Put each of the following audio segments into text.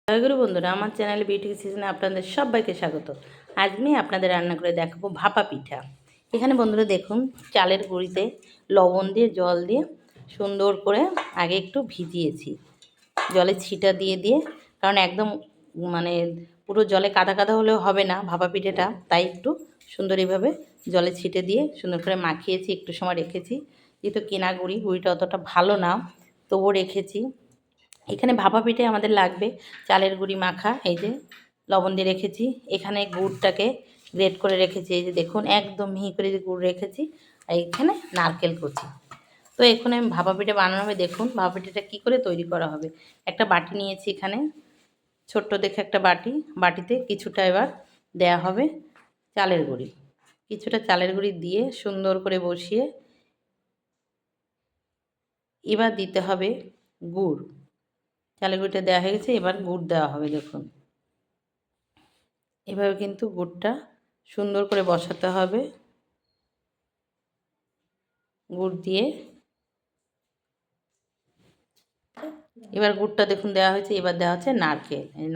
জয়গুরু বন্ধুরা, আমার চ্যানেলে বিউটি সিজনে আপনাদের সবাইকে স্বাগত। আজ আমি আপনাদের রান্না করে দেখাবো ভাপা পিঠা। এখানে বন্ধুরা দেখুন, চালের গুঁড়িতে লবণ দিয়ে জল দিয়ে সুন্দর করে আগে একটু ভিজিয়েছি, জলে ছিটা দিয়ে দিয়ে, কারণ একদম মানে পুরো জলে কাদা কাদা হলেও হবে না ভাপা পিঠাটা, তাই একটু সুন্দর এইভাবে জলে ছিটে দিয়ে সুন্দর করে মাখিয়েছি, একটু সময় রেখেছি। যেহেতু কেনা গুঁড়িটা অতটা ভালো না, তবুও রেখেছি। এখানে ভাপা পিঠে আমাদের লাগবে চালের গুঁড়ি মাখা, এই যে লবণ দিয়ে রেখেছি। এখানে গুড়টাকে গ্রেট করে রেখেছি, এই যে দেখুন একদম মিহি করে যে গুড় রেখেছি। আর এখানে নারকেল কুচি। তো এখানে আমি ভাপা পিঠে বানানো হবে। দেখুন ভাপা পিঠেটা কী করে তৈরি করা হবে। একটা বাটি নিয়েছি, এখানে ছোট্ট দেখে একটা বাটিতে কিছুটা এবার দেয়া হবে চালের গুঁড়ি। কিছুটা চালের গুঁড়ি দিয়ে সুন্দর করে বসিয়ে এবার দিতে হবে গুড়। চালের গুঁড়িটা দেওয়া হয়ে গেছে, এবার গুড় দেওয়া হবে। দেখুন এভাবে কিন্তু গুড়টা সুন্দর করে বসাতে হবে। গুড় দিয়ে এবার গুড়টা দেখুন দেওয়া হয়েছে, এবার দেওয়া হচ্ছে নারকেল। এই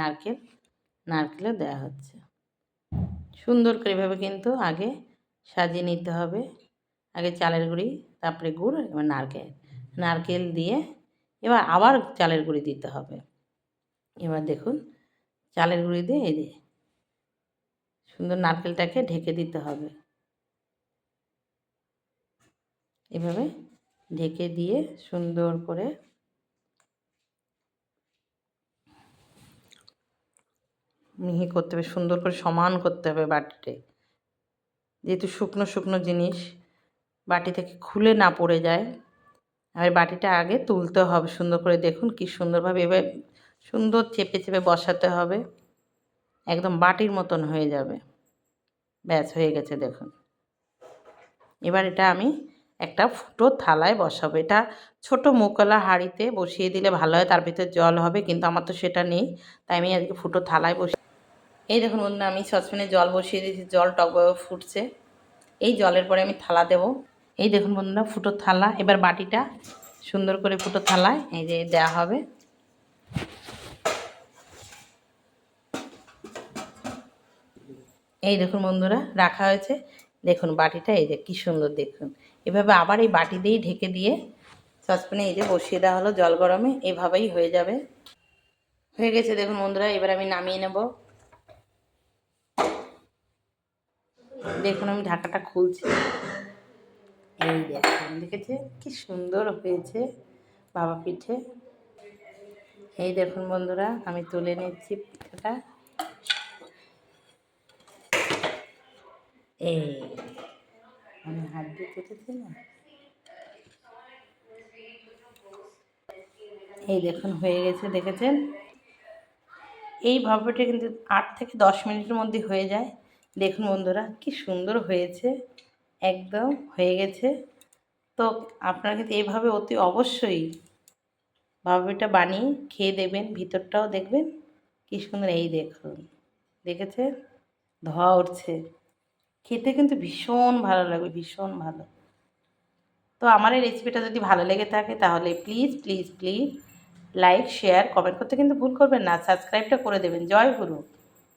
নারকেলও দেওয়া হচ্ছে। সুন্দর করে এভাবে কিন্তু আগে সাজিয়ে নিতে হবে। আগে চালের গুঁড়ি, তারপরে গুড়, এবার নারকেল দিয়ে এবার আবার চালের গুঁড়ি দিতে হবে। এবার দেখুন চালের গুঁড়ি দিয়ে এই যে সুন্দর নারকেলটাকে ঢেকে দিতে হবে। এভাবে ঢেকে দিয়ে সুন্দর করে মিহি করতে হবে, সুন্দর করে সমান করতে হবে বাটিতে। যেহেতু শুকনো শুকনো জিনিস বাটি থেকে খুলে না পড়ে যায়, আর বাটিটা আগে তুলতে হবে সুন্দর করে। দেখুন কি সুন্দরভাবে এবার সুন্দর চেপে চেপে বসাতে হবে, একদম বাটির মতন হয়ে যাবে। ব্যাস হয়ে গেছে দেখুন। এবার এটা আমি একটা ফুটো থালায় বসাবো। এটা ছোট মুখওয়ালা হাঁড়িতে বসিয়ে দিলে ভালো হয়, তার ভিতরে জল হবে, কিন্তু আমার তো সেটা নেই, তাই আমি আজকে ফুটো থালায় এই দেখুন বন্ধুরা, আমি সসপ্যানে জল বসিয়ে দিয়েছি, জল টকবগে ফুটছে। এই জলের পরে আমি থালা দেব। এই দেখুন বন্ধুরা ফুটো থালা, এবার বাটিটা সুন্দর করে ফুটো থালায় এই যে দেওয়া হবে। এই দেখুন বন্ধুরা রাখা হয়েছে। দেখুন বাটিটা এই যে কী সুন্দর, দেখুন এভাবে আবার এই বাটি দিয়েই ঢেকে দিয়ে সসপ্যানে এই যে বসিয়ে দেওয়া হলো জল গরমে, এভাবেই হয়ে যাবে। হয়ে গেছে দেখুন বন্ধুরা, এবার আমি নামিয়ে নেব। দেখুন আমি ঢাকাটা খুলছি, এই দেখুন দেখেছে কি সুন্দর হয়েছে ভাপা পিঠে। এই দেখুন বন্ধুরা আমি তুলে নিচ্ছি পিঠাটা। এই আমি হাত দিয়ে কেটেছি না, এই দেখুন হয়ে গেছে, দেখেছেন। এই ভাপাটা কিন্তু 8 থেকে 10 মিনিটের মধ্যে হয়ে যায়। দেখুন বন্ধুরা কি সুন্দর হয়েছে, একদম হয়ে গেছে। তো আপনারা কিন্তু এইভাবে অতি অবশ্যই ভাপাটা বানিয়ে খেয়ে দেখবেন, ভিতরটাও দেখবেন কি সুন্দর। এই দেখুন দেখেছে, ধোয়া উঠছে, খেতে কিন্তু ভীষণ ভালো লাগবে, ভীষণ ভালো। তো আমার এই রেসিপিটা যদি ভালো লেগে থাকে তাহলে please please please like share comment করতে কিন্তু ভুল করবেন না, সাবস্ক্রাইবটা করে দেবেন। জয় গুরু।